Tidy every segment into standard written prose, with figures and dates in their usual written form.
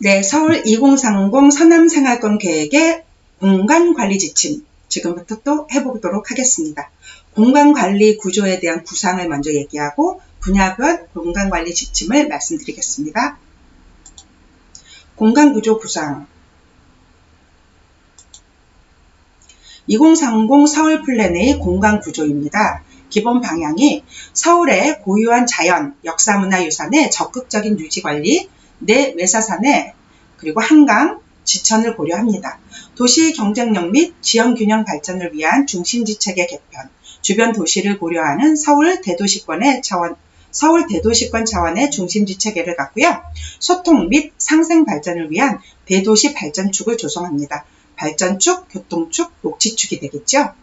네, 서울 2030 서남생활권 계획의 공간관리 지침 지금부터 또 해보도록 하겠습니다. 공간관리 구조에 대한 구상을 먼저 얘기하고 분야별 공간관리 지침을 말씀드리겠습니다. 공간구조 구상 2030 서울 플랜의 공간구조입니다. 기본 방향이 서울의 고유한 자연, 역사문화유산의 적극적인 유지관리, 내 외사산의 그리고 한강, 지천을 고려합니다. 도시 경쟁력 및 지형균형 발전을 위한 중심지체계 개편, 주변 도시를 고려하는 서울 대도시권 차원의 중심지체계를 갖고요. 소통 및 상생 발전을 위한 대도시 발전축을 조성합니다. 발전축, 교통축, 녹지축이 되겠죠.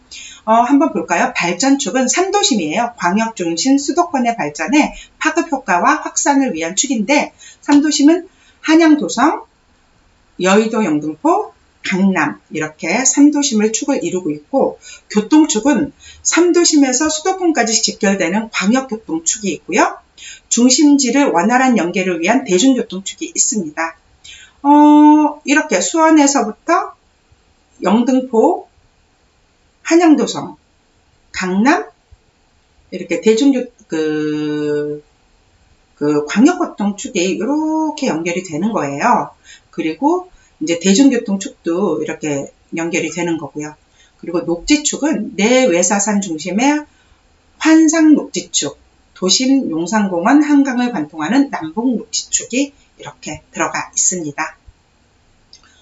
한번 볼까요? 발전축은 3도심이에요. 광역중심 수도권의 발전에 파급효과와 확산을 위한 축인데 3도심은 한양도성, 여의도 영등포, 강남 이렇게 3도심을 축을 이루고 있고 교통축은 3도심에서 수도권까지 직결되는 광역교통축이 있고요. 중심지를 원활한 연계를 위한 대중교통축이 있습니다. 이렇게 수원에서부터 영등포, 한양도성, 강남 이렇게 광역교통축이 이렇게 연결이 되는 거예요. 그리고 이제 대중교통축도 이렇게 연결이 되는 거고요. 그리고 녹지축은 내외사산 중심의 환상녹지축, 도심 용산공원 한강을 관통하는 남북녹지축이 이렇게 들어가 있습니다.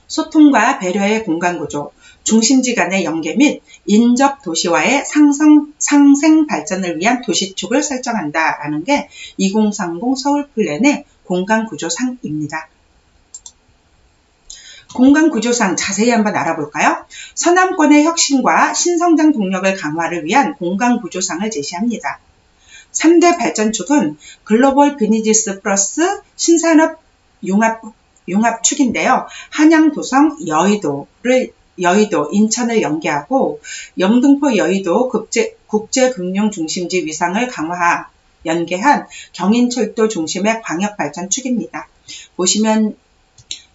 소통과 배려의 공간구조, 중심지 간의 연계 및 인접 도시와의 상생 발전을 위한 도시축을 설정한다라는 게 2030 서울 플랜의 공간구조상입니다. 공간구조상 자세히 한번 알아볼까요? 서남권의 혁신과 신성장 동력을 강화를 위한 공간구조상을 제시합니다. 3대 발전축은 글로벌 비즈니스 플러스 신산업 융합축인데요. 한양도성, 여의도, 인천을 연계하고 영등포 여의도 국제금융중심지 위상을 연계한 경인철도 중심의 광역발전축입니다. 보시면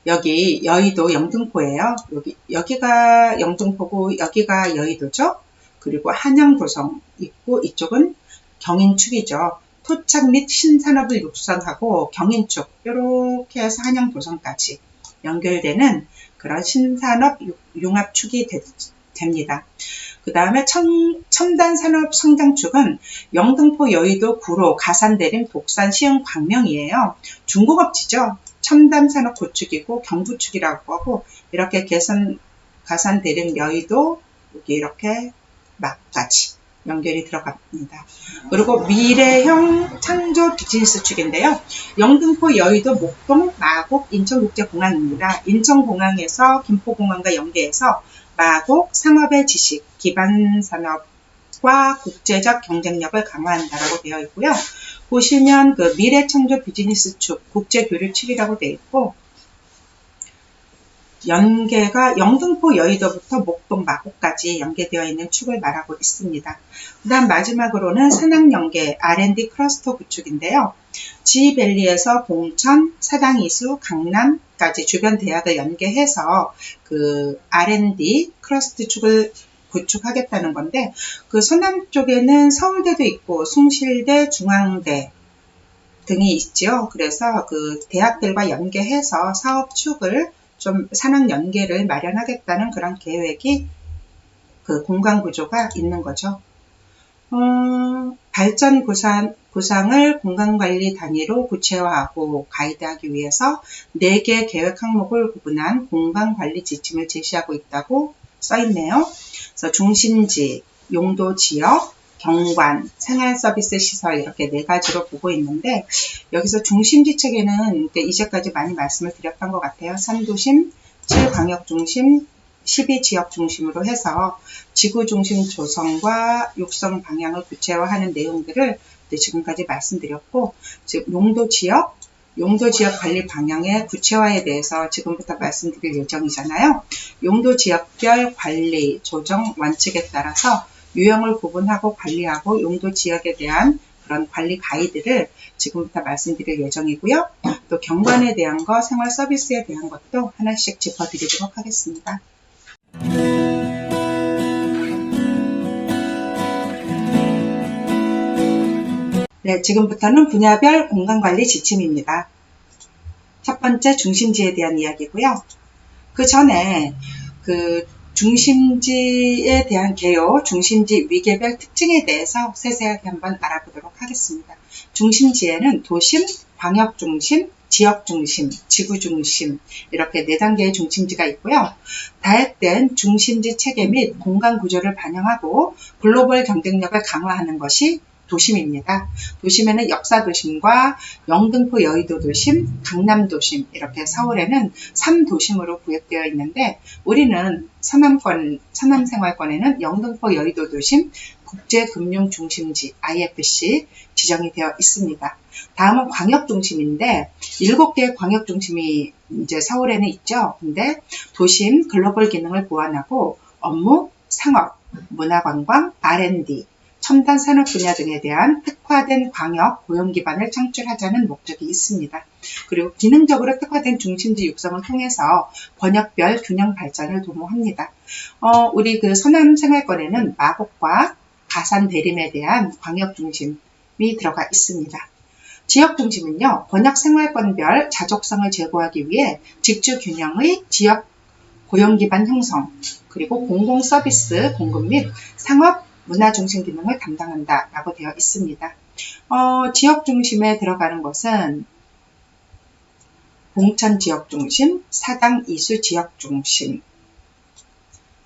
여기 여의도 영등포예요. 여기가 영등포고 여기가 여의도죠. 그리고 한양도성 있고 이쪽은 경인축이죠. 토착 및 신산업을 육성하고 경인축 이렇게 해서 한양도성까지 연결되는 그런 신산업 융합축이 됩니다. 그 다음에 첨단산업 성장축은 영등포, 여의도, 구로, 가산대림, 독산, 시흥, 광명이에요. 중공업지죠. 첨단산업 구축이고 경부축이라고 하고 이렇게 가산대림, 여의도 여기 이렇게 막까지 연결이 들어갑니다. 그리고 미래형 창조 비즈니스축인데요. 영등포, 여의도, 목동, 마곡, 인천국제공항입니다. 인천공항에서 김포공항과 연계해서 마곡 상업의 지식, 기반 산업과 국제적 경쟁력을 강화한다라고 되어 있고요. 보시면 그 미래창조 비즈니스축, 국제교류축이라고 되어 있고 연계가 영등포 여의도부터 목동 마곡까지 연계되어 있는 축을 말하고 있습니다. 그 다음 마지막으로는 산학연계 R&D 클러스터 구축인데요. 지밸리에서 봉천, 사당이수, 강남까지 주변 대학을 연계해서 그 R&D 클러스터 축을 구축하겠다는 건데 그 서남 쪽에는 서울대도 있고 숭실대, 중앙대 등이 있죠. 그래서 그 대학들과 연계해서 사업축을 좀 산학 연계를 마련하겠다는 그런 계획이 그 공간 구조가 있는 거죠. 발전 구상을 공간관리 단위로 구체화하고 가이드하기 위해서 4개 계획 항목을 구분한 공간관리 지침을 제시하고 있다고 써있네요. 그래서 중심지, 용도 지역, 경관, 생활서비스 시설 이렇게 4가지로 보고 있는데 여기서 중심지 체계는 이제까지 많이 말씀을 드렸던 것 같아요. 3도심, 7광역중심, 12지역 중심으로 해서 지구중심 조성과 육성 방향을 구체화하는 내용들을 지금까지 말씀드렸고 즉 용도지역 관리 방향의 구체화에 대해서 지금부터 말씀드릴 예정이잖아요. 용도지역별 관리, 조정 원칙에 따라서 유형을 구분하고 관리하고 용도 지역에 대한 그런 관리 가이드를 지금부터 말씀드릴 예정이고요. 또 경관에 대한 거, 생활 서비스에 대한 것도 하나씩 짚어드리도록 하겠습니다. 네, 지금부터는 분야별 공간관리 지침입니다. 첫 번째, 중심지에 대한 이야기고요. 그 전에 중심지에 대한 개요, 중심지 위계별 특징에 대해서 세세하게 한번 알아보도록 하겠습니다. 중심지에는 도심, 광역중심, 지역중심, 지구중심 이렇게 4단계의 중심지가 있고요. 다획된 중심지 체계 및 공간 구조를 반영하고 글로벌 경쟁력을 강화하는 것이 도심입니다. 도심에는 역사도심과 영등포 여의도도심, 강남도심 이렇게 서울에는 3도심으로 구획되어 있는데 우리는 서남생활권에는 영등포 여의도도심 국제금융중심지 IFC 지정이 되어 있습니다. 다음은 광역중심인데 7개의 광역중심이 이제 서울에는 있죠. 근데 도심, 글로벌 기능을 보완하고 업무, 상업, 문화관광, R&D 첨단 산업 분야 등에 대한 특화된 광역 고용 기반을 창출하자는 목적이 있습니다. 그리고 기능적으로 특화된 중심지 육성을 통해서 번역별 균형 발전을 도모합니다. 우리 서남 생활권에는 마곡과 가산 대림에 대한 광역 중심이 들어가 있습니다. 지역 중심은요, 번역 생활권별 자족성을 제고하기 위해 직주 균형의 지역 고용 기반 형성, 그리고 공공 서비스 공급 및 상업 문화 중심 기능을 담당한다라고 되어 있습니다. 지역 중심에 들어가는 것은 봉천 지역 중심, 사당 이수 지역 중심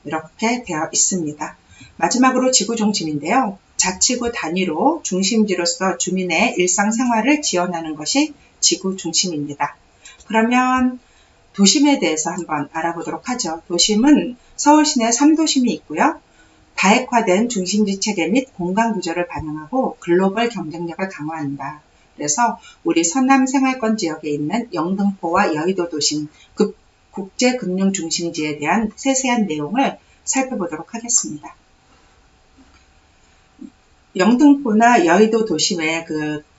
이렇게 되어 있습니다. 마지막으로 지구 중심인데요. 자치구 단위로 중심지로서 주민의 일상생활을 지원하는 것이 지구 중심입니다. 그러면 도심에 대해서 한번 알아보도록 하죠. 도심은 서울 시내 3도심이 있고요. 다획화된 중심지 체계 및 공간 구조를 반영하고 글로벌 경쟁력을 강화한다. 그래서 우리 서남 생활권 지역에 있는 영등포와 여의도 도심, 국제금융중심지에 대한 세세한 내용을 살펴보도록 하겠습니다. 영등포나 여의도 도심의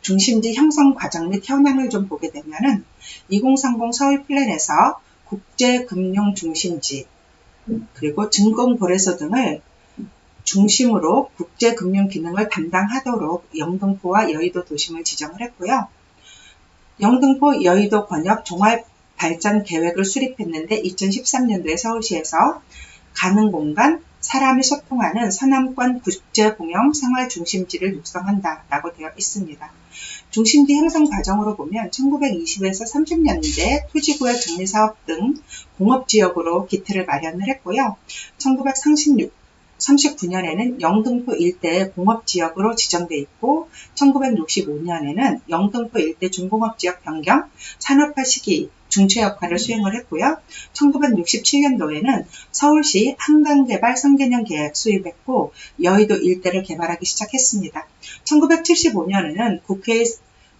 중심지 형성 과정 및 현황을 좀 보게 되면은 2030 서울 플랜에서 국제금융중심지 그리고 증권거래소 등을 중심으로 국제금융 기능을 담당하도록 영등포와 여의도 도심을 지정을 했고요. 영등포 여의도 권역 종합발전 계획을 수립했는데 2013년도에 서울시에서 가는 공간, 사람이 소통하는 서남권 국제공영 생활중심지를 육성한다라고 되어 있습니다. 중심지 형성 과정으로 보면 1920에서 30년대 토지구역 정리사업 등 공업지역으로 기틀을 마련을 했고요. 1939년에는 영등포 일대 공업지역으로 지정돼 있고 1965년에는 영등포 일대 중공업지역 변경, 산업화 시기 중추 역할을 수행을 했고요. 1967년도에는 서울시 한강개발 선개념 계획 수립했고 여의도 일대를 개발하기 시작했습니다. 1975년에는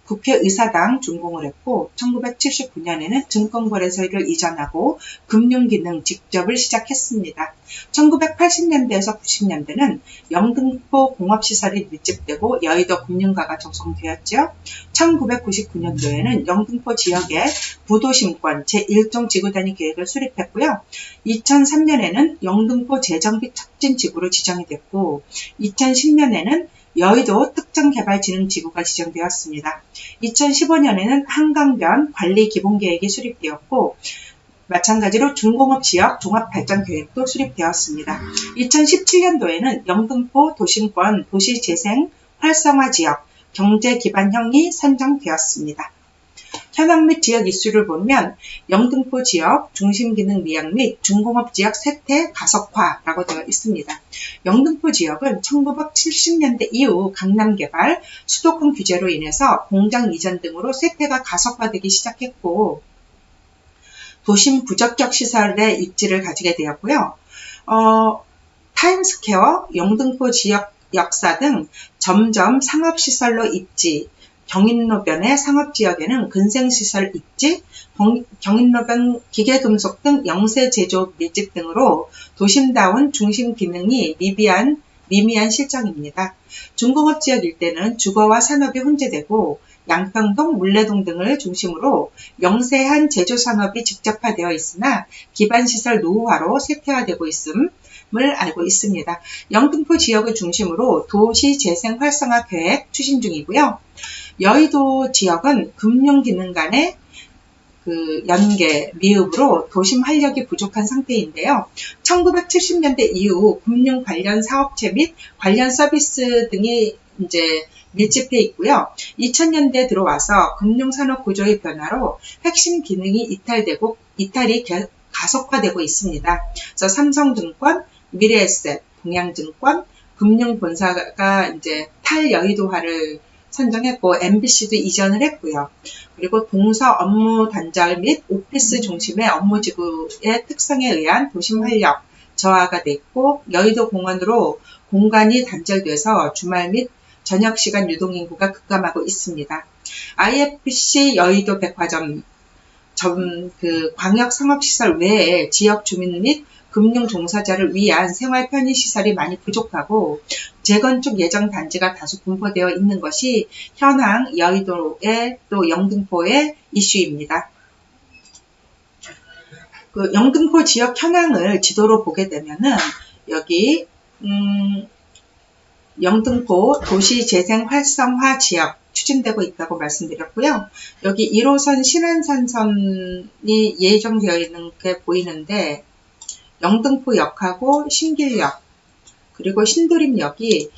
국회의사당 준공을 했고 1979년에는 증권거래소를 이전하고 금융기능 직접을 시작했습니다. 1980년대에서 90년대는 영등포 공업시설이 밀집되고 여의도 금융가가 조성되었죠. 1999년도에는 영등포 지역의 부도심권 제1종 지구단위 계획을 수립했고요. 2003년에는 영등포 재정비 촉진지구로 지정이 됐고 2010년에는 여의도 특정개발진흥지구가 지정되었습니다. 2015년에는 한강변 관리기본계획이 수립되었고 마찬가지로 중공업지역 종합발전계획도 수립되었습니다. 2017년도에는 영등포 도심권 도시재생 활성화지역 경제기반형이 선정되었습니다. 현황 및 지역 이슈를 보면 영등포 지역 중심기능 미약 및 중공업지역 쇠퇴 가속화라고 되어 있습니다. 영등포 지역은 1970년대 이후 강남개발, 수도권 규제로 인해서 공장 이전 등으로 쇠퇴가 가속화되기 시작했고 도심 부적격 시설의 입지를 가지게 되었고요. 타임스퀘어, 영등포 지역 역사 등 점점 상업시설로 입지, 경인로변의 상업지역에는 근생시설 입지, 경인로변 기계금속 등 영세제조 밀집 등으로 도심다운 중심 기능이 미비한 미미한 실정입니다. 중공업지역 일대는 주거와 산업이 혼재되고 양평동, 물레동 등을 중심으로 영세한 제조산업이 직접화되어 있으나 기반시설 노후화로 쇠퇴화되고 있음을 알고 있습니다. 영등포 지역을 중심으로 도시재생 활성화 계획 추진 중이고요. 여의도 지역은 금융기능 간의 연계, 미흡으로 도심 활력이 부족한 상태인데요. 1970년대 이후 금융 관련 사업체 및 관련 서비스 등이 이제 밀집해 있고요. 2000년대 들어와서 금융산업 구조의 변화로 핵심 기능이 이탈이 가속화되고 있습니다. 그래서 삼성증권, 미래에셋, 동양증권, 금융본사가 이제 탈여의도화를 선정했고 MBC도 이전을 했고요. 그리고 동서 업무 단절 및 오피스 중심의 업무 지구의 특성에 의한 도심 활력 저하가 됐고 여의도 공원으로 공간이 단절돼서 주말 및 저녁 시간 유동인구가 급감하고 있습니다. IFC 여의도 백화점 광역상업시설 외에 지역 주민 및 금융 종사자를 위한 생활 편의시설이 많이 부족하고 재건축 예정 단지가 다수 분포되어 있는 것이 현황 여의도의 또 영등포의 이슈입니다. 영등포 지역 현황을 지도로 보게 되면은 여기 영등포 도시재생 활성화 지역 추진되고 있다고 말씀드렸고요. 여기 1호선 신안산선이 예정되어 있는 게 보이는데 영등포역하고 신길역 그리고 신도림역이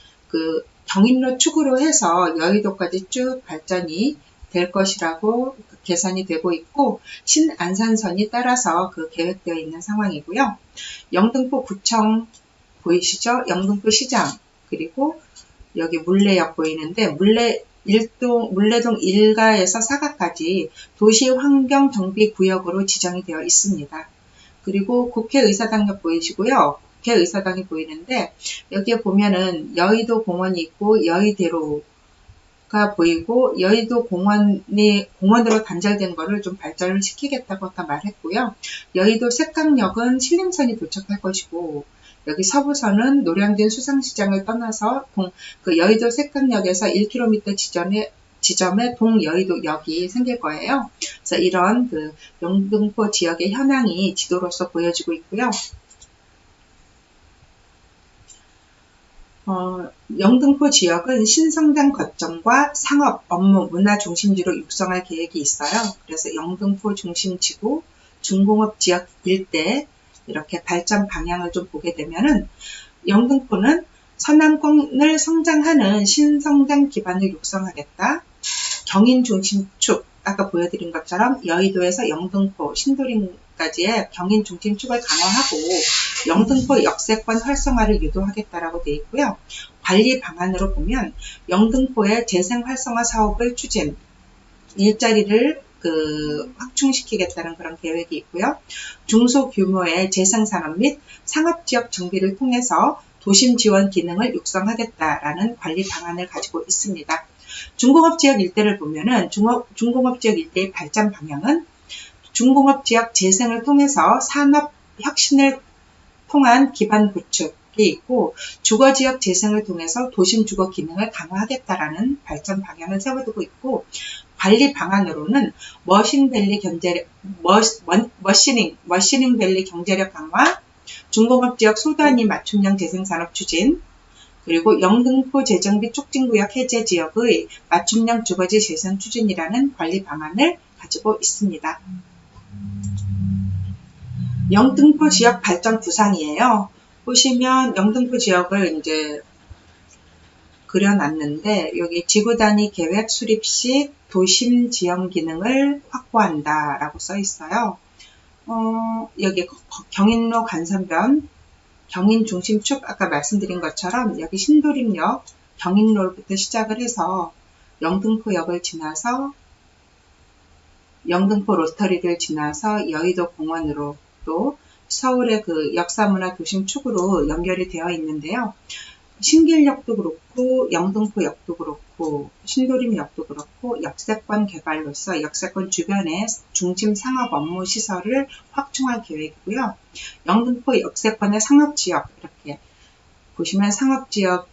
경인로 축으로 해서 여의도까지 쭉 발전이 될 것이라고 계산이 되고 있고 신안산선이 따라서 계획되어 있는 상황이고요. 영등포구청 보이시죠? 영등포시장 그리고 여기 물레역 보이는데 물레동 1가에서 4가까지 도시환경정비구역으로 지정이 되어 있습니다. 그리고 국회의사당역 보이시고요. 국회의사당이 보이는데 여기에 보면은 여의도 공원이 있고 여의대로가 보이고 여의도 공원으로 단절된 거를 좀 발전을 시키겠다고 아까 말했고요. 여의도 색강역은 신림선이 도착할 것이고 여기 서부선은 노량진 수상시장을 떠나서 여의도 색강역에서 1km 지점에 동여의도역이 생길 거예요. 그래서 이런 영등포 지역의 현황이 지도로서 보여지고 있고요. 영등포 지역은 신성장 거점과 상업, 업무, 문화 중심지로 육성할 계획이 있어요. 그래서 영등포 중심지구, 중공업 지역 일대 이렇게 발전 방향을 좀 보게 되면은 영등포는 서남권을 성장하는 신성장 기반을 육성하겠다. 경인 중심축, 아까 보여드린 것처럼 여의도에서 영등포, 신도림까지의 경인 중심축을 강화하고 영등포 역세권 활성화를 유도하겠다라고 되어 있고요. 관리 방안으로 보면 영등포의 재생 활성화 사업을 추진, 일자리를 확충시키겠다는 그런 계획이 있고요. 중소규모의 재생산업 및 상업지역 정비를 통해서 도심 지원 기능을 육성하겠다라는 관리 방안을 가지고 있습니다. 중공업지역 일대를 보면은 중공업지역 일대의 발전 방향은 중공업지역 재생을 통해서 산업 혁신을 통한 기반 구축이 있고 주거지역 재생을 통해서 도심 주거 기능을 강화하겠다라는 발전 방향을 세워두고 있고 관리 방안으로는 머신밸리 경제력 강화, 중공업지역 소단위 맞춤형 재생산업 추진, 그리고 영등포 재정비 촉진구역 해제 지역의 맞춤형 주거지 재생 추진이라는 관리 방안을 가지고 있습니다. 영등포 지역 발전 구상이에요. 보시면 영등포 지역을 이제 그려놨는데 여기 지구 단위 계획 수립 시 도심 지형 기능을 확보한다 라고 써 있어요. 여기 경인로 간선변, 경인 중심축 아까 말씀드린 것처럼 여기 신도림역, 경인로부터 시작을 해서 영등포역을 지나서 영등포 로터리를 지나서 여의도 공원으로 또 서울의 역사문화 도심축으로 연결이 되어 있는데요. 신길역도 그렇고 영등포역도 그렇고 신도림역도 그렇고 역세권 개발로서 역세권 주변의 중심 상업 업무 시설을 확충할 계획이고요. 영등포 역세권의 상업지역 이렇게 보시면 상업지역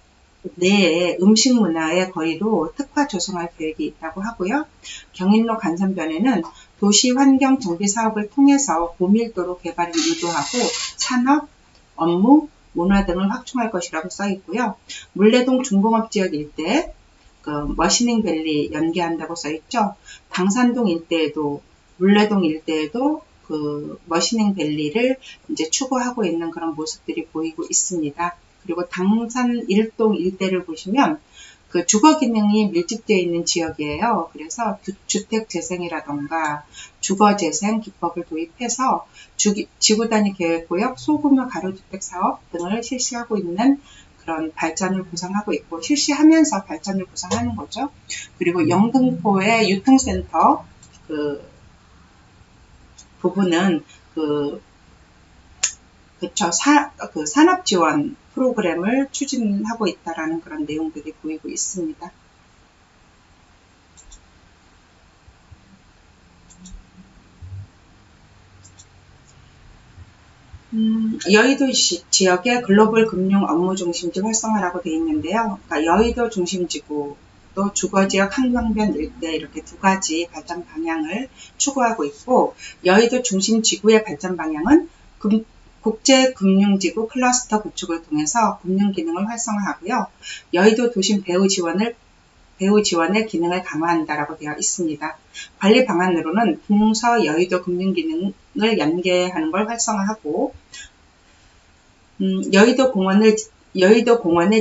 내에 음식 문화의 거리로 특화 조성할 계획이 있다고 하고요. 경인로 간선변에는 도시 환경 정비 사업을 통해서 고밀도로 개발을 유도하고 산업, 업무, 문화 등을 확충할 것이라고 써 있고요. 물레동 중공업지역 일대 머시닝밸리 연계한다고 써 있죠. 당산동 일대에도 물레동 일대에도 머시닝밸리를 이제 추구하고 있는 그런 모습들이 보이고 있습니다. 그리고 당산 1동 일대를 보시면 주거 기능이 밀집되어 있는 지역이에요. 그래서 주택 재생이라던가 주거 재생 기법을 도입해서 지구 단위 계획구역 소규모 가로주택 사업 등을 실시하고 있는 그런 발전을 구상하고 있고 실시하면서 발전을 구상하는 거죠. 그리고 영등포의 유통센터 부분은 산업 지원 프로그램을 추진하고 있다라는 그런 내용들이 보이고 있습니다. 여의도 지역의 글로벌 금융 업무 중심지 활성화라고 되어 있는데요. 그러니까 여의도 중심지구 또 주거지역 한강변 일대 이렇게 두 가지 발전 방향을 추구하고 있고 여의도 중심지구의 발전 방향은 국제금융지구 클러스터 구축을 통해서 금융 기능을 활성화하고요. 여의도 도심 배후 지원의 기능을 강화한다라고 되어 있습니다. 관리 방안으로는 동서 여의도 금융 기능을 연계하는 걸 활성화하고 여의도 공원의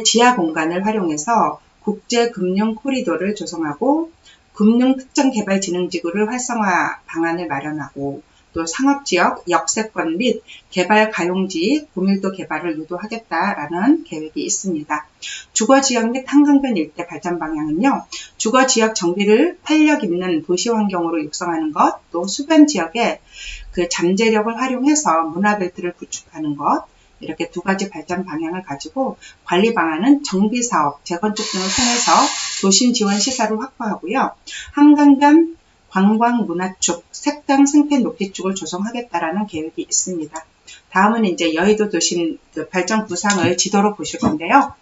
지하 공간을 활용해서 국제금융 코리도를 조성하고 금융특정개발진흥지구를 활성화 방안을 마련하고 또 상업지역, 역세권 및 개발 가용지 고밀도 개발을 유도하겠다라는 계획이 있습니다. 주거지역 및 한강변 일대 발전 방향은요. 주거지역 정비를 활력 있는 도시환경으로 육성하는 것, 또 수변 지역의 잠재력을 활용해서 문화벨트를 구축하는 것, 이렇게 두 가지 발전 방향을 가지고 관리 방안은 정비사업, 재건축 등을 통해서 도심 지원 시설을 확보하고요. 한강변 관광문화축, 색당 생태 녹지축을 조성하겠다라는 계획이 있습니다. 다음은 이제 여의도 도심 발전 구상을 지도로 보실 건데요.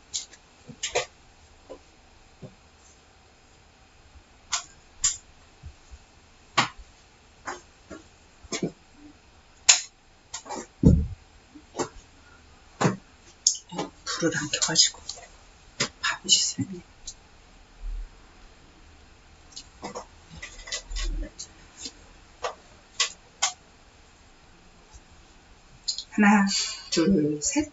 불을 안 켜가지고 바보짓을 했네. 하나, 둘, 셋.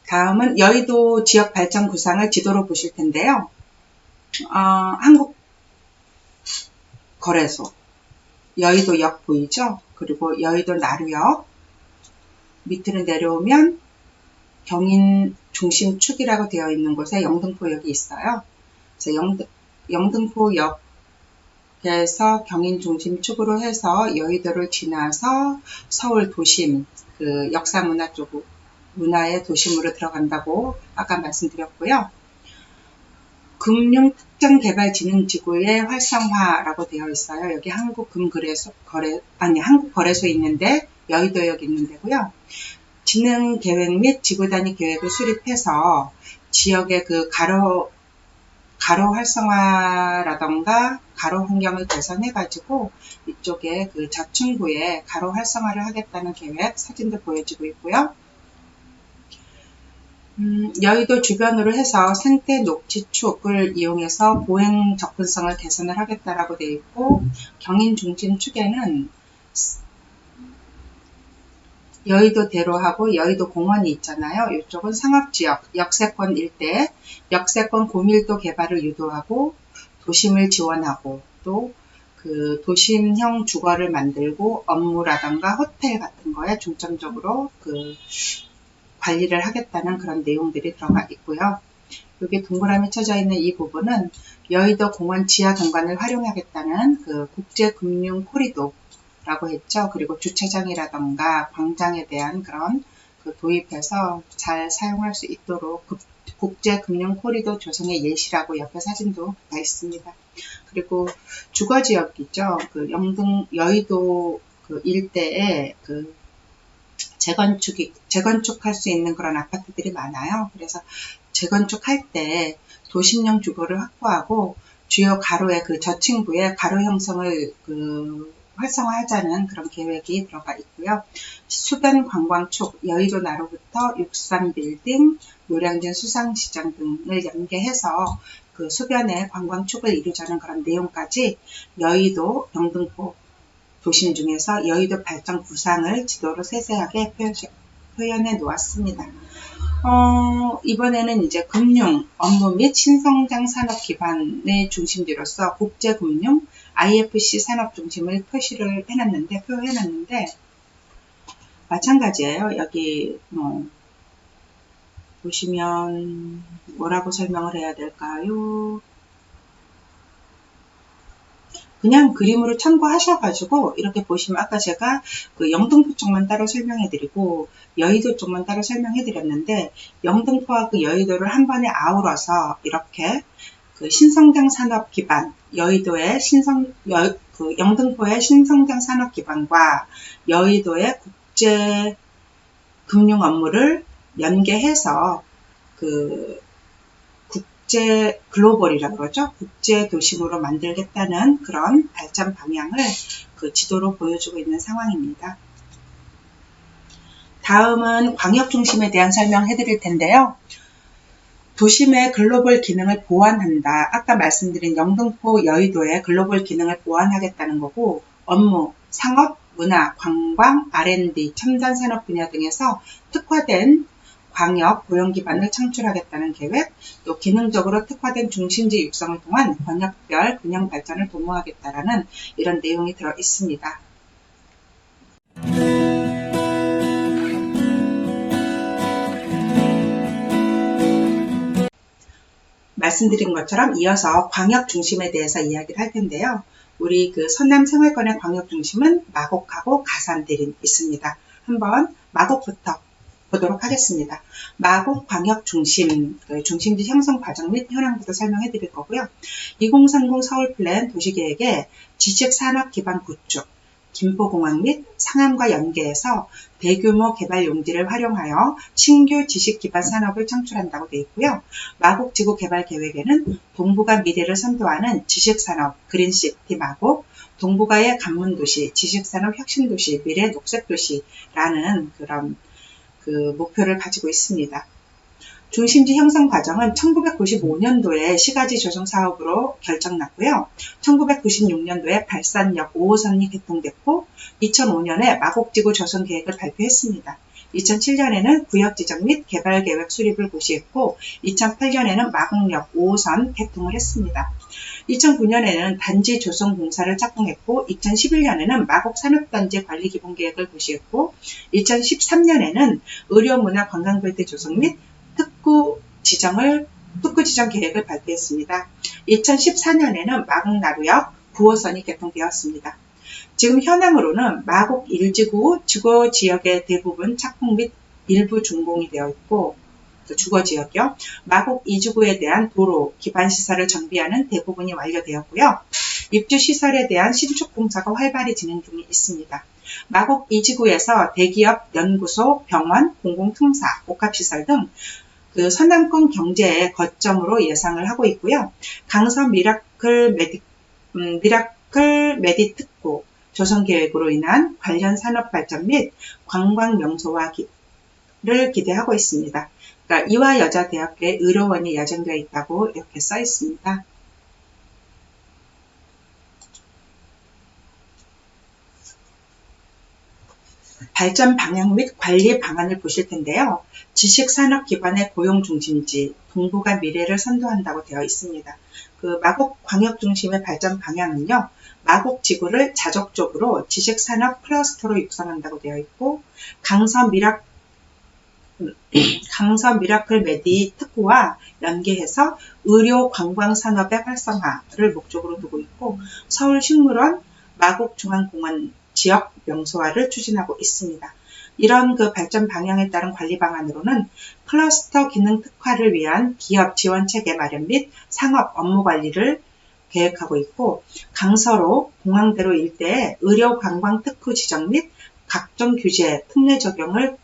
다음은 여의도 지역 발전 구상을 지도로 보실 텐데요. 한국거래소, 여의도역 보이죠? 그리고 여의도 나루역, 밑으로 내려오면 경인 중심축이라고 되어 있는 곳에 영등포역이 있어요. 그래서 영등포역에서 경인 중심축으로 해서 여의도를 지나서 서울 도심, 역사문화 쪽, 문화의 도심으로 들어간다고 아까 말씀드렸고요. 금융특정개발진흥지구의 활성화라고 되어 있어요. 여기 한국거래소 있는데 여의도역 있는 데고요. 진흥계획 및 지구단위 계획을 수립해서 지역의 가로 활성화라던가 가로 환경을 개선해가지고 이쪽에 저층부에 가로 활성화를 하겠다는 계획 사진도 보여지고 있고요. 여의도 주변으로 해서 생태 녹지축을 이용해서 보행 접근성을 개선을 하겠다라고 되어 있고 경인 중심 축에는 여의도 대로하고 여의도 공원이 있잖아요. 이쪽은 상업지역, 역세권 일대, 역세권 고밀도 개발을 유도하고 도심을 지원하고 또 도심형 주거를 만들고 업무라던가 호텔 같은 거에 중점적으로 관리를 하겠다는 그런 내용들이 들어가 있고요. 여기 동그라미 쳐져 있는 이 부분은 여의도 공원 지하 공간을 활용하겠다는 국제금융 코리도라고 했죠. 그리고 주차장이라던가 광장에 대한 그런 도입해서 잘 사용할 수 있도록 국제금융 코리도 조성의 예시라고 옆에 사진도 나 있습니다. 그리고 주거지역이죠. 여의도 일대에 재건축할 수 있는 그런 아파트들이 많아요. 그래서 재건축할 때 도심형 주거를 확보하고 주요 가로의 그 저층부의 가로 형성을 활성화하자는 그런 계획이 들어가 있고요. 수변 관광촉, 여의도 나로부터 63빌딩, 노량진 수상시장 등을 연계해서 그 수변의 관광촉을 이루자는 그런 내용까지 여의도, 영등포 도심 중에서 여의도 발전 구상을 지도로 세세하게 표현해 놓았습니다. 이번에는 이제 금융, 업무 및 신성장 산업 기반의 중심지로서 국제금융, IFC 산업 중심을 표해놨는데, 마찬가지예요. 여기, 보시면, 뭐라고 설명을 해야 될까요? 그냥 그림으로 참고하셔가지고 이렇게 보시면 아까 제가 그 영등포 쪽만 따로 설명해드리고 여의도 쪽만 따로 설명해드렸는데 영등포와 그 여의도를 한 번에 아우러서 이렇게 그 신성장 산업 기반 여의도의 영등포의 신성장 산업 기반과 여의도의 국제 금융 업무를 연계해서 국제 글로벌이라고 그러죠. 국제 도심으로 만들겠다는 그런 발전 방향을 그 지도로 보여주고 있는 상황입니다. 다음은 광역 중심에 대한 설명해 드릴 텐데요. 도심의 글로벌 기능을 보완한다. 아까 말씀드린 영등포, 여의도의 글로벌 기능을 보완하겠다는 거고 업무, 상업, 문화, 관광, R&D, 첨단 산업 분야 등에서 특화된 광역 고용 기반을 창출하겠다는 계획, 또 기능적으로 특화된 중심지 육성을 통한 권역별 균형 발전을 도모하겠다라는 이런 내용이 들어 있습니다. 말씀드린 것처럼 이어서 광역 중심에 대해서 이야기를 할 텐데요. 우리 그 서남 생활권의 광역 중심은 마곡하고 가산들이 있습니다. 한번 마곡부터 보도록 하겠습니다. 마곡 광역 중심, 중심지 형성 과정 및 현황부터 설명해 드릴 거고요. 2030 서울 플랜 도시계획의 지식산업 기반 구축, 김포공항 및 상암과 연계해서 대규모 개발 용지를 활용하여 신규 지식 기반 산업을 창출한다고 되어 있고요. 마곡지구 개발 계획에는 동북아 미래를 선도하는 지식산업 그린시티 마곡, 동북아의 관문도시, 지식산업 혁신도시, 미래 녹색도시라는 그런 목표를 가지고 있습니다. 중심지 형성 과정은 1995년도에 시가지 조성 사업으로 결정났고요. 1996년도에 발산역 5호선이 개통됐고 2005년에 마곡지구 조성 계획을 발표했습니다. 2007년에는 구역 지정 및 개발 계획 수립을 고시했고 2008년에는 마곡역 5호선 개통을 했습니다. 2009년에는 단지 조성 공사를 착공했고 2011년에는 마곡 산업단지 관리 기본 계획을 고시했고 2013년에는 의료문화 관광벨트 조성 및 특구 지정 계획을 발표했습니다. 2014년에는 마곡나루역 9호선이 개통되었습니다. 지금 현황으로는 마곡 1지구 주거 지역의 대부분 착공 및 일부 준공이 되어 있고 주거 지역이요. 마곡 2지구에 대한 도로, 기반시설을 정비하는 대부분이 완료되었고요. 입주시설에 대한 신축 공사가 활발히 진행 중에 있습니다. 마곡 2지구에서 대기업, 연구소, 병원, 공공통사, 복합시설 등 서남권 경제의 거점으로 예상을 하고 있고요. 강서 미라클 메디 특구 조성 계획으로 인한 관련 산업 발전 및 관광 명소화를 기대하고 있습니다. 그러니까 이화여자대학교에 의료원이 예정되어 있다고 이렇게 써 있습니다. 발전 방향 및 관리 방안을 보실 텐데요. 지식산업 기반의 고용 중심지, 동북아 미래를 선도한다고 되어 있습니다. 마곡 광역 중심의 발전 방향은요. 마곡 지구를 자족적으로 지식산업 클러스터로 육성한다고 되어 있고 강서 미라클 메디 특구와 연계해서 의료 관광 산업의 활성화를 목적으로 두고 있고 서울 식물원, 마곡 중앙공원 지역 명소화를 추진하고 있습니다. 이런 발전 방향에 따른 관리 방안으로는 클러스터 기능 특화를 위한 기업 지원 체계 마련 및 상업 업무 관리를 계획하고 있고 강서로 공항대로 일대에 의료 관광 특구 지정 및 각종 규제, 특례 적용을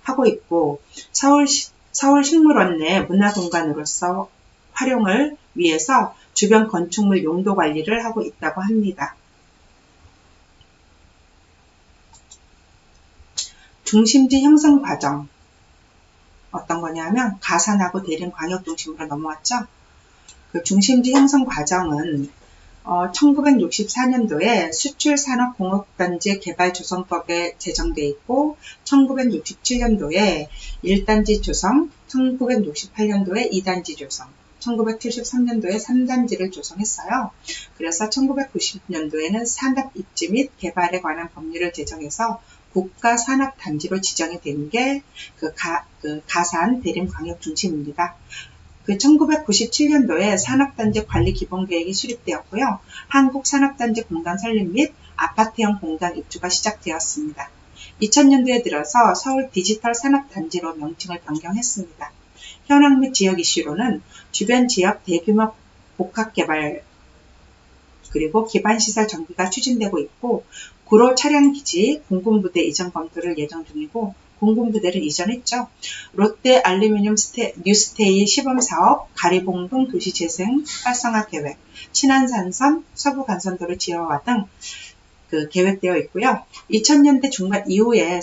하고 있고 서울식물원 내 문화공간으로서 활용을 위해서 주변 건축물 용도 관리를 하고 있다고 합니다. 중심지 형성 과정 어떤 거냐면 가산하고 대림 광역 중심으로 넘어왔죠. 그 중심지 형성 과정은 1964년도에 수출산업공업단지 개발조성법에 제정돼 있고 1967년도에 1단지 조성, 1968년도에 2단지 조성, 1973년도에 3단지를 조성했어요. 그래서 1990년도에는 산업입지 및 개발에 관한 법률을 제정해서 국가산업단지로 지정이 된 게 가산 대림광역중심입니다. 1997년도에 산업단지 관리기본계획이 수립되었고요. 한국산업단지 공단 설립 및 아파트형 공단 입주가 시작되었습니다. 2000년도에 들어서 서울 디지털 산업단지로 명칭을 변경했습니다. 현황 및 지역 이슈로는 주변 지역 대규모 복합개발 그리고 기반시설 정비가 추진되고 있고 구로 차량기지 공군부대 이전 검토를 예정 중이고 공군부대를 이전했죠. 롯데 알루미늄 뉴스테이 시범사업, 가리봉동 도시재생 활성화 계획, 신안산선, 서부간선도로 지하화 등 계획되어 있고요. 2000년대 중반 이후에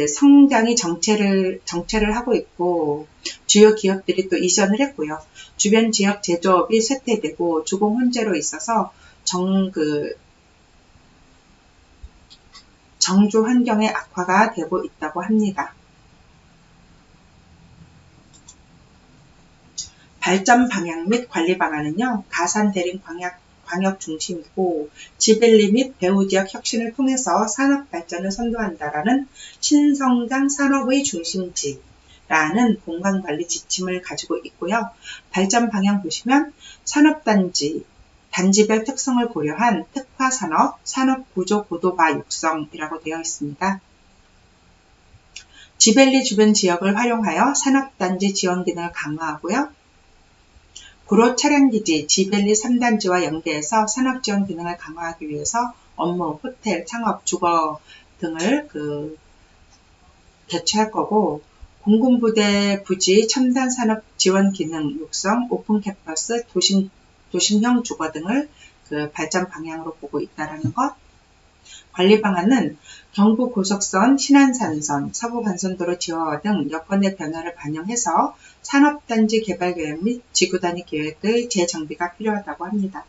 성장이 정체를 하고 있고 주요 기업들이 또 이전을 했고요. 주변 지역 제조업이 쇠퇴되고 주공 혼재로 있어서 정주 환경의 악화가 되고 있다고 합니다. 발전 방향 및 관리 방안은요. 가산 대림 광역 중심이고 지밸리 및 배후지역 혁신을 통해서 산업 발전을 선도한다라는 신성장 산업의 중심지라는 공간관리 지침을 가지고 있고요. 발전 방향 보시면 산업단지, 단지별 특성을 고려한 특화산업, 산업구조 고도화 육성이라고 되어 있습니다. 지밸리 주변 지역을 활용하여 산업단지 지원 기능을 강화하고요. 구로 차량기지, 지밸리 3단지와 연계해서 산업지원 기능을 강화하기 위해서 업무, 호텔, 창업, 주거 등을 개최할 거고 공군부대 부지 첨단 산업 지원 기능 육성, 오픈 캠퍼스, 도심형 주거 등을 발전 방향으로 보고 있다는 것. 관리 방안은 경부고속선, 신안산선, 서부간선도로 지하화 등 여건의 변화를 반영해서 산업단지 개발 계획 및 지구단위 계획의 재정비가 필요하다고 합니다.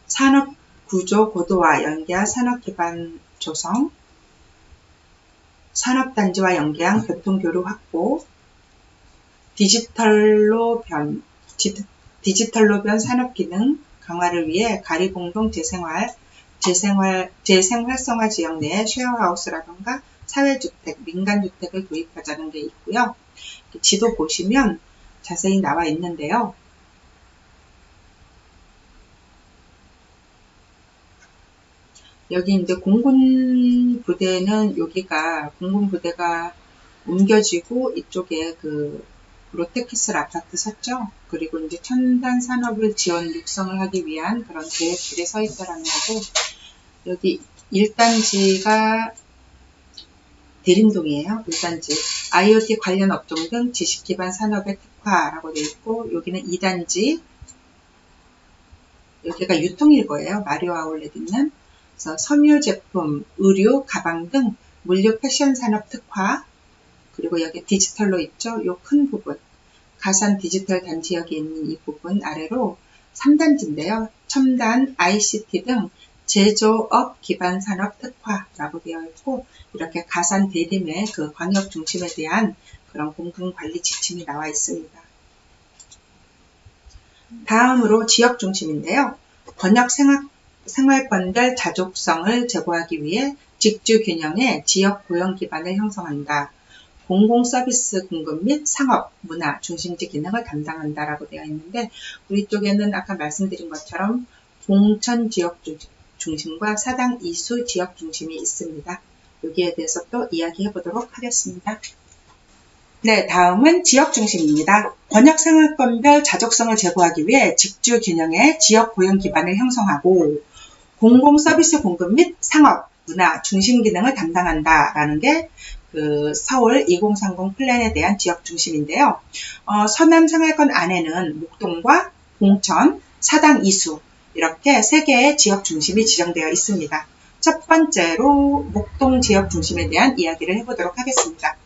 산업구조 고도화 연계한 산업기반 조성, 산업단지와 연계한 교통교류 확보, 디지털로 변 산업기능 강화를 위해 가리봉동 재생활성화 지역 내에 쉐어하우스라던가 사회주택, 민간주택을 도입하자는 게 있고요. 지도 보시면 자세히 나와 있는데요. 여기 이제 공군부대는 여기가 공군부대가 옮겨지고 이쪽에 롯데캐슬 아파트 섰죠. 그리고 이제 첨단 산업을 지원 육성을 하기 위한 그런 계획들이 서 있다라는 거고, 여기 1단지가 대림동이에요. 1단지. IoT 관련 업종 등 지식 기반 산업의 특화라고 되어 있고, 여기는 2단지. 여기가 유통일 거예요. 마리오 아울렛 있는. 그래서 섬유 제품, 의류, 가방 등 물류 패션 산업 특화. 그리고 여기 디지털로 있죠. 요 큰 부분. 가산 디지털 단지역이 있는 이 부분 아래로 3단지인데요. 첨단, ICT 등 제조업 기반 산업 특화라고 되어 있고, 이렇게 가산 대림의 광역 중심에 대한 그런 공공 관리 지침이 나와 있습니다. 다음으로 지역 중심인데요. 번역 생활권별 자족성을 제고하기 위해 직주 균형의 지역 고용 기반을 형성한다. 공공 서비스 공급 및 상업, 문화, 중심지 기능을 담당한다라고 되어 있는데, 우리 쪽에는 아까 말씀드린 것처럼 봉천 지역 중심과 사당 이수 지역 중심이 있습니다. 여기에 대해서 또 이야기해 보도록 하겠습니다. 네, 다음은 지역 중심입니다. 번역 생활권별 자족성을 제고하기 위해 직주 균형의 지역 고용 기반을 형성하고 공공 서비스 공급 및 상업, 문화, 중심 기능을 담당한다라는 게 그 서울 2030 플랜에 대한 지역 중심인데요. 서남 생활권 안에는 목동과 봉천, 사당 이수 이렇게 3개의 지역 중심이 지정되어 있습니다. 첫 번째로 목동 지역 중심에 대한 이야기를 해보도록 하겠습니다.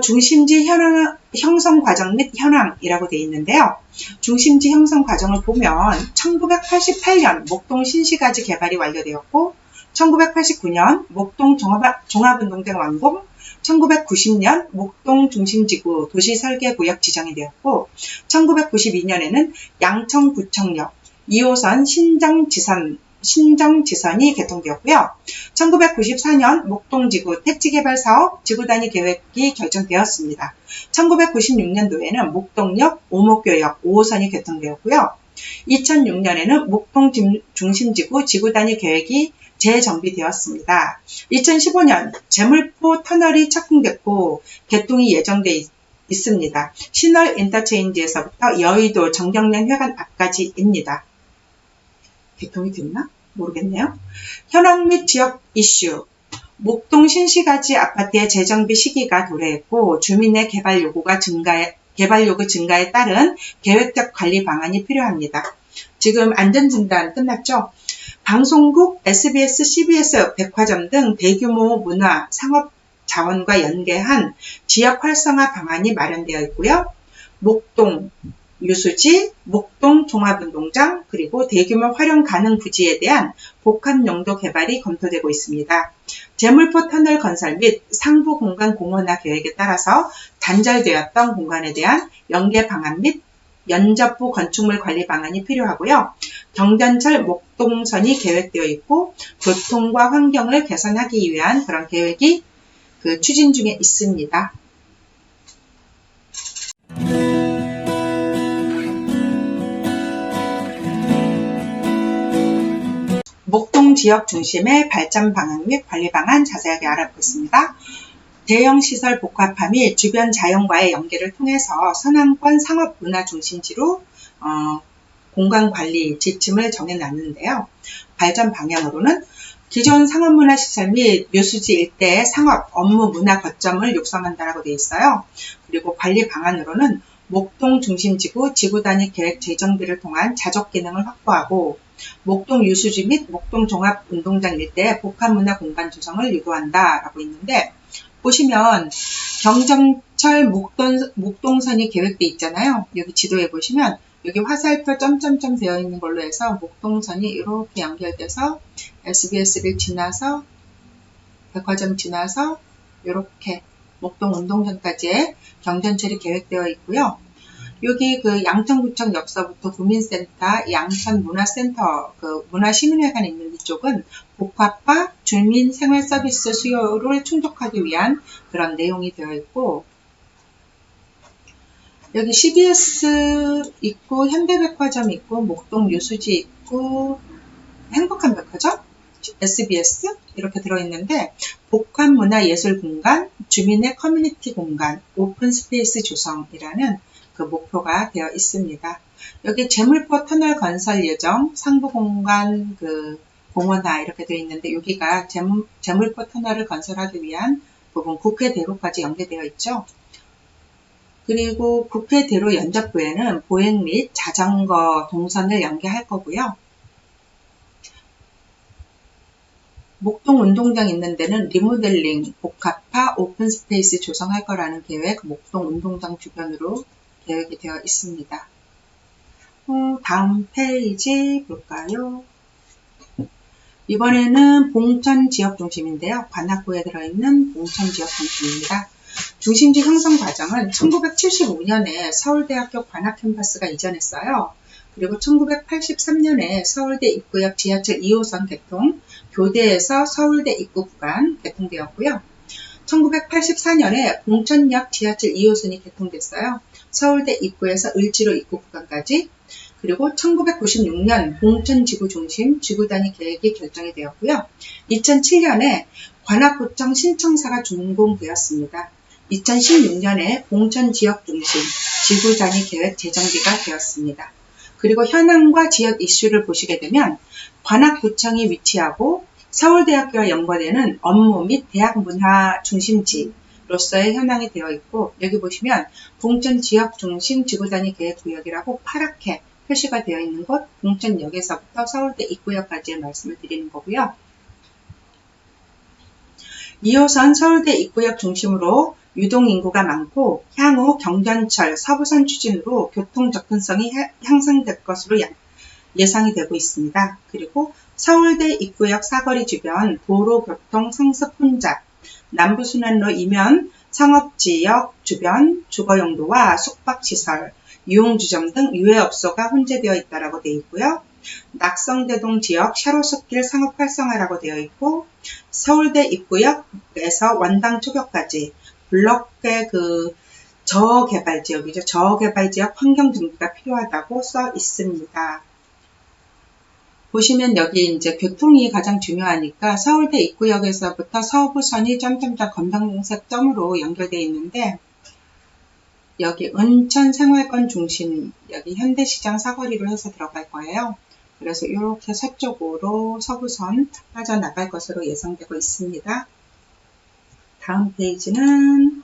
중심지 형성 과정 및 현황이라고 되어 있는데요. 중심지 형성 과정을 보면 1988년 목동 신시가지 개발이 완료되었고 1989년 목동 종합운동장 완공, 1990년 목동 중심지구 도시설계구역 지정이 되었고 1992년에는 양천구청역 2호선 신정지선이 개통되었고요. 1994년 목동지구 택지개발사업 지구단위 계획이 결정되었습니다. 1996년도에는 목동역, 오목교역 5호선이 개통되었고요. 2006년에는 목동 중심지구 지구단위 계획이 재정비되었습니다. 2015년 제물포 터널이 착공됐고 개통이 예정돼 있습니다. 신월 인터체인지에서부터 여의도 정경련 회관 앞까지입니다. 개통이 됐나? 모르겠네요. 현황 및 지역 이슈. 목동 신시가지 아파트의 재정비 시기가 도래했고 주민의 개발 요구 증가에 따른 계획적 관리 방안이 필요합니다. 지금 안전진단 끝났죠? 방송국, SBS, CBS, 백화점 등 대규모 문화, 상업 자원과 연계한 지역 활성화 방안이 마련되어 있고요. 목동 유수지, 목동 종합운동장, 그리고 대규모 활용 가능 부지에 대한 복합용도 개발이 검토되고 있습니다. 제물포 터널 건설 및 상부 공간 공원화 계획에 따라서 단절되었던 공간에 대한 연계 방안 및 연접부 건축물 관리 방안이 필요하고요. 경전철 목동선이 계획되어 있고 교통과 환경을 개선하기 위한 그런 계획이 추진 중에 있습니다. 목동 지역 중심의 발전 방향 및 관리 방안 자세하게 알아보겠습니다. 대형 시설 복합화 및 주변 자연과의 연계를 통해서 서남권 상업 문화 중심지로 공간 관리 지침을 정해놨는데요. 발전 방향으로는 기존 상업문화시설 및 묘수지 일대의 상업, 업무, 문화 거점을 육성한다라고 되어 있어요. 그리고 관리 방안으로는 목동 중심지구 지구단위 계획 재정비를 통한 자족 기능을 확보하고 목동 유수지 및 목동 종합운동장 일대의 복합문화 공간 조성을 유도한다라고 있는데 보시면 경전철 목동선이 계획되어 있잖아요. 여기 지도에 보시면 여기 화살표 점점점 되어 있는 걸로 해서 목동선이 이렇게 연결돼서 SBS를 지나서 백화점 지나서 이렇게 목동 운동장까지의 경전철이 계획되어 있고요. 여기 양천구청 역서부터 구민센터, 양천문화센터, 문화시민회관 있는 이쪽은 복합화, 주민 생활 서비스 수요를 충족하기 위한 그런 내용이 되어 있고, 여기 CBS 있고, 현대백화점 있고, 목동 유수지 있고, 행복한 백화점, SBS 이렇게 들어있는데 복합문화예술공간, 주민의 커뮤니티 공간, 오픈스페이스 조성이라는 목표가 되어 있습니다. 여기 제물포 터널 건설 예정, 상부공간 공원화 이렇게 되어 있는데 여기가 제물포 터널을 건설하기 위한 부분 국회대로까지 연계되어 있죠. 그리고 국회대로 연접부에는 보행 및 자전거 동선을 연계할 거고요. 목동 운동장 있는 데는 리모델링, 복합화, 오픈스페이스 조성할 거라는 계획, 목동 운동장 주변으로 계획이 되어 있습니다. 다음 페이지 볼까요? 이번에는 봉천 지역 중심인데요. 관악구에 들어있는 봉천 지역 중심입니다. 중심지 형성 과정은 1975년에 서울대학교 관악 캠퍼스가 이전했어요. 그리고 1983년에 서울대 입구역 지하철 2호선 개통, 교대에서 서울대 입구 구간 개통되었고요. 1984년에 봉천역 지하철 2호선이 개통됐어요. 서울대 입구에서 을지로 입구 구간까지. 그리고 1996년 봉천지구 중심 지구단위 계획이 결정이 되었고요. 2007년에 관악구청 신청사가 준공되었습니다. 2016년에 봉천지역 중심 지구단위 계획 재정비가 되었습니다. 그리고 현황과 지역 이슈를 보시게 되면 관악구청이 위치하고 서울대학교와 연관되는 업무 및 대학 문화 중심지로서의 현황이 되어 있고, 여기 보시면 봉천 지역 중심 지구단위 계획구역이라고 파랗게 표시가 되어 있는 곳, 봉천역에서부터 서울대 입구역까지의 말씀을 드리는 거고요. 2호선 서울대 입구역 중심으로 유동인구가 많고 향후 경전철 서부선 추진으로 교통 접근성이 향상될 것으로 예상이 되고 있습니다. 그리고 서울대 입구역 사거리 주변 도로교통 상습 혼잡, 남부순환로 이면 상업지역 주변 주거용도와 숙박시설, 유흥주점 등 유해업소가 혼재되어 있다고 되어 있고요. 낙성대동 지역 샤로숲길 상업 활성화라고 되어 있고, 서울대 입구역에서 원당 초교까지 블록의 저개발 지역이죠. 저개발 지역 환경 정비가 필요하다고 써 있습니다. 보시면 여기 이제 교통이 가장 중요하니까 서울대 입구역에서부터 서부선이 점점점 검정색 점으로 연결되어 있는데, 여기 은천 생활권 중심, 여기 현대시장 사거리로 해서 들어갈 거예요. 그래서 이렇게 서쪽으로 서부선 빠져나갈 것으로 예상되고 있습니다. 다음 페이지는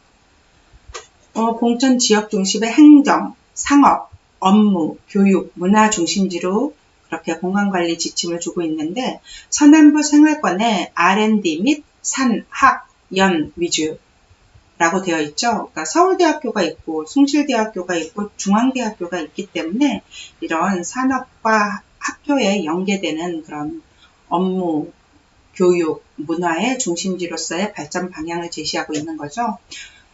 봉천 지역 중심의 행정, 상업, 업무, 교육, 문화 중심지로 그렇게 공간관리 지침을 주고 있는데, 서남부 생활권에 R&D 및 산, 학, 연 위주라고 되어 있죠. 그러니까 서울대학교가 있고 숭실대학교가 있고 중앙대학교가 있기 때문에 이런 산업과 학교에 연계되는 그런 업무, 교육, 문화의 중심지로서의 발전 방향을 제시하고 있는 거죠.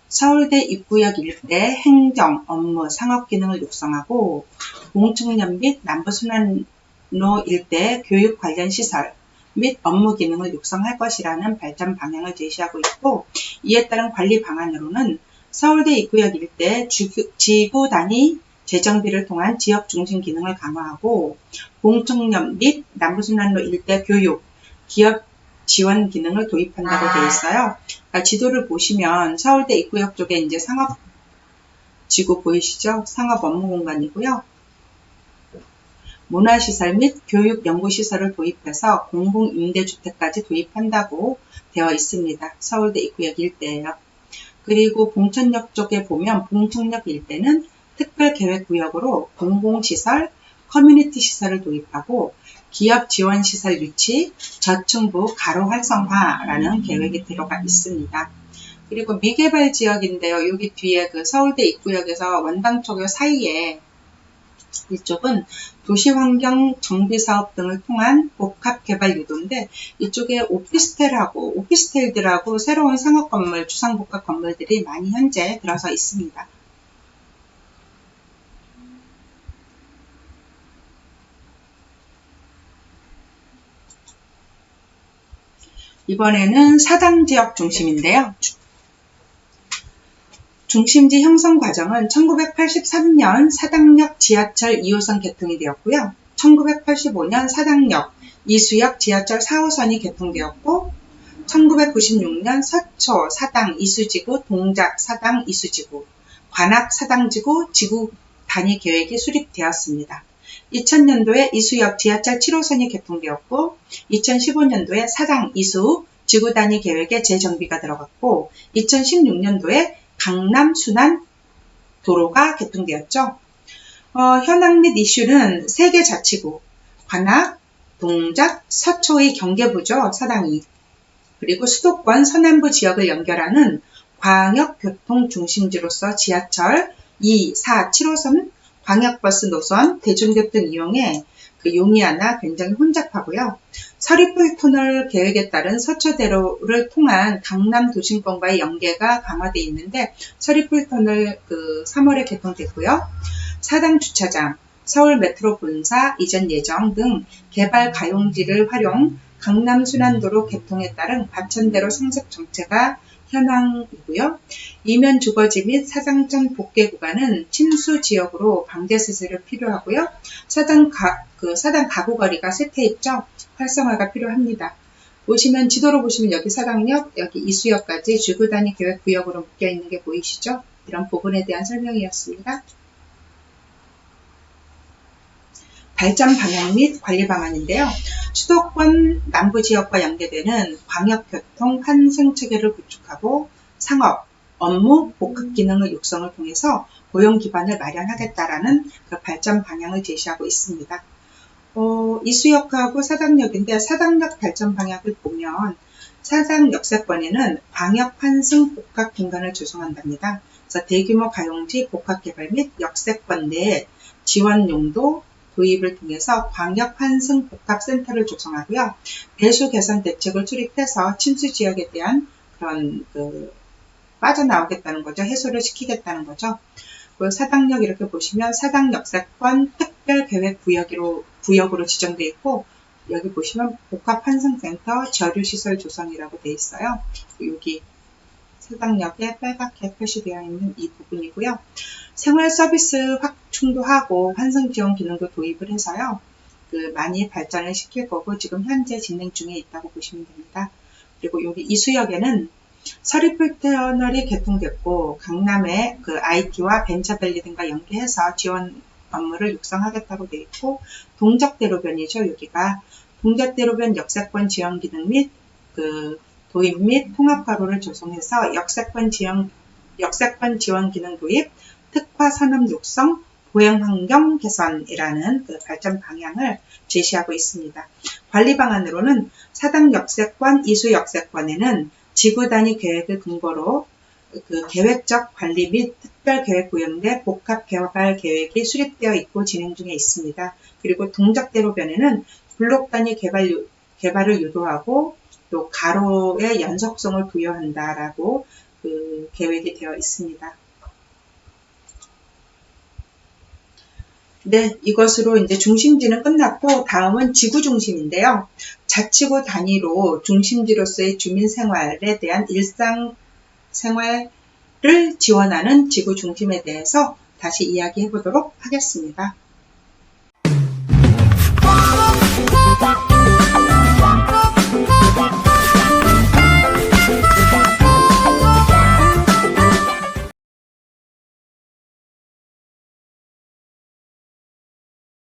서울대 입구역 일대 행정, 업무, 상업 기능을 육성하고 봉천역 및 남부순환로 일대 교육 관련 시설 및 업무 기능을 육성할 것이라는 발전 방향을 제시하고 있고, 이에 따른 관리 방안으로는 서울대 입구역 일대 지구 단위 재정비를 통한 지역 중심 기능을 강화하고 봉천역 및 남부순환로 일대 교육, 기업 지원 기능을 도입한다고 되어 있어요. 그러니까 지도를 보시면 서울대 입구역 쪽에 이제 상업지구 보이시죠? 상업 업무 공간이고요. 문화시설 및 교육 연구시설을 도입해서 공공임대주택까지 도입한다고 되어 있습니다. 서울대 입구역 일대예요. 그리고 봉천역 쪽에 보면 봉천역 일대는 특별계획구역으로 공공시설, 커뮤니티 시설을 도입하고 기업 지원 시설 유치, 저층부 가로 활성화라는 계획이 들어가 있습니다. 그리고 미개발 지역인데요. 여기 뒤에 서울대 입구역에서 원당초교 사이에 이쪽은 도시환경 정비사업 등을 통한 복합개발 유도인데, 이쪽에 오피스텔들하고 새로운 상업건물, 주상복합 건물들이 많이 현재 들어서 있습니다. 이번에는 사당지역 중심인데요. 중심지 형성 과정은 1983년 사당역 지하철 2호선 개통이 되었고요. 1985년 사당역, 이수역 지하철 4호선이 개통되었고, 1996년 서초 사당 이수지구, 동작 사당 이수지구, 관악 사당지구 지구 단위 계획이 수립되었습니다. 2000년도에 이수역 지하철 7호선이 개통되었고, 2015년도에 사당 이수 지구 단위 계획의 재정비가 들어갔고, 2016년도에 강남 순환 도로가 개통되었죠. 현황 및 이슈는 세개 자치구, 관악, 동작, 서초의 경계부죠. 사당이. 그리고 수도권 서남부 지역을 연결하는 광역교통 중심지로서 지하철 2, 4, 7호선 광역버스 노선, 대중교통 이용에 용이하나 굉장히 혼잡하고요. 서리풀 터널 계획에 따른 서초대로를 통한 강남 도심권과의 연계가 강화되어 있는데, 서리풀 터널 3월에 개통됐고요. 사당 주차장, 서울 메트로 본사 이전 예정 등 개발 가용지를 활용, 강남 순환도로 개통에 따른 과천대로 상습 정체가 현황이고요. 이면 주거지 및 사당천 복개 구간은 침수 지역으로 방제 수술이 필요하고요. 사당 가구거리가 쇠퇴 있죠. 활성화가 필요합니다. 지도로 보시면 여기 사당역, 여기 이수역까지 지구 단위 계획 구역으로 묶여 있는 게 보이시죠? 이런 부분에 대한 설명이었습니다. 발전 방향 및 관리 방안인데요. 수도권 남부 지역과 연계되는 광역교통 환승 체계를 구축하고 상업, 업무, 복합 기능의 육성을 통해서 고용 기반을 마련하겠다라는 그 발전 방향을 제시하고 있습니다. 이수역하고 사당역인데 사당역 발전 방향을 보면 사당 역세권에는 광역 환승 복합 공간을 조성한답니다. 그래서 대규모 가용지 복합 개발 및 역세권 내 지원 용도 도입을 통해서 광역 환승 복합 센터를 조성하고요. 배수 개선 대책을 수립해서 침수 지역에 대한 그런 빠져나오겠다는 거죠. 해소를 시키겠다는 거죠. 사당역 이렇게 보시면 사당 역세권 특별계획 구역으로 지정되어 있고 여기 보시면 복합환승센터 저류시설 조성이라고 되어 있어요. 여기 사당역에 빨갛게 표시되어 있는 이 부분이고요. 생활 서비스 확충도 하고 환승 지원 기능도 도입을 해서요. 많이 발전을 시킬 거고 지금 현재 진행 중에 있다고 보시면 됩니다. 그리고 여기 이수역에는 서리풀터널이 개통됐고 강남의 IT와 벤처밸리 등과 연계해서 지원 업무를 육성하겠다고 되어 있고 동작대로변이죠. 여기가 동작대로변 역세권 지원 기능 및 도입 및 통합가로를 조성해서 역세권 지원 기능 도입, 특화 산업 육성, 보행 환경 개선이라는 발전 방향을 제시하고 있습니다. 관리 방안으로는 사당 역세권, 이수 역세권에는 지구 단위 계획을 근거로 계획적 관리 및 특별계획구역 내 복합개발 계획이 수립되어 있고 진행 중에 있습니다. 그리고 동작대로변에는 블록 단위 개발을 유도하고 또 가로의 연속성을 부여한다라고 계획이 되어 있습니다. 네, 이것으로 이제 중심지는 끝났고 다음은 지구 중심인데요. 자치구 단위로 중심지로서의 주민 생활에 대한 일상 생활을 지원하는 지구 중심에 대해서 다시 이야기해 보도록 하겠습니다.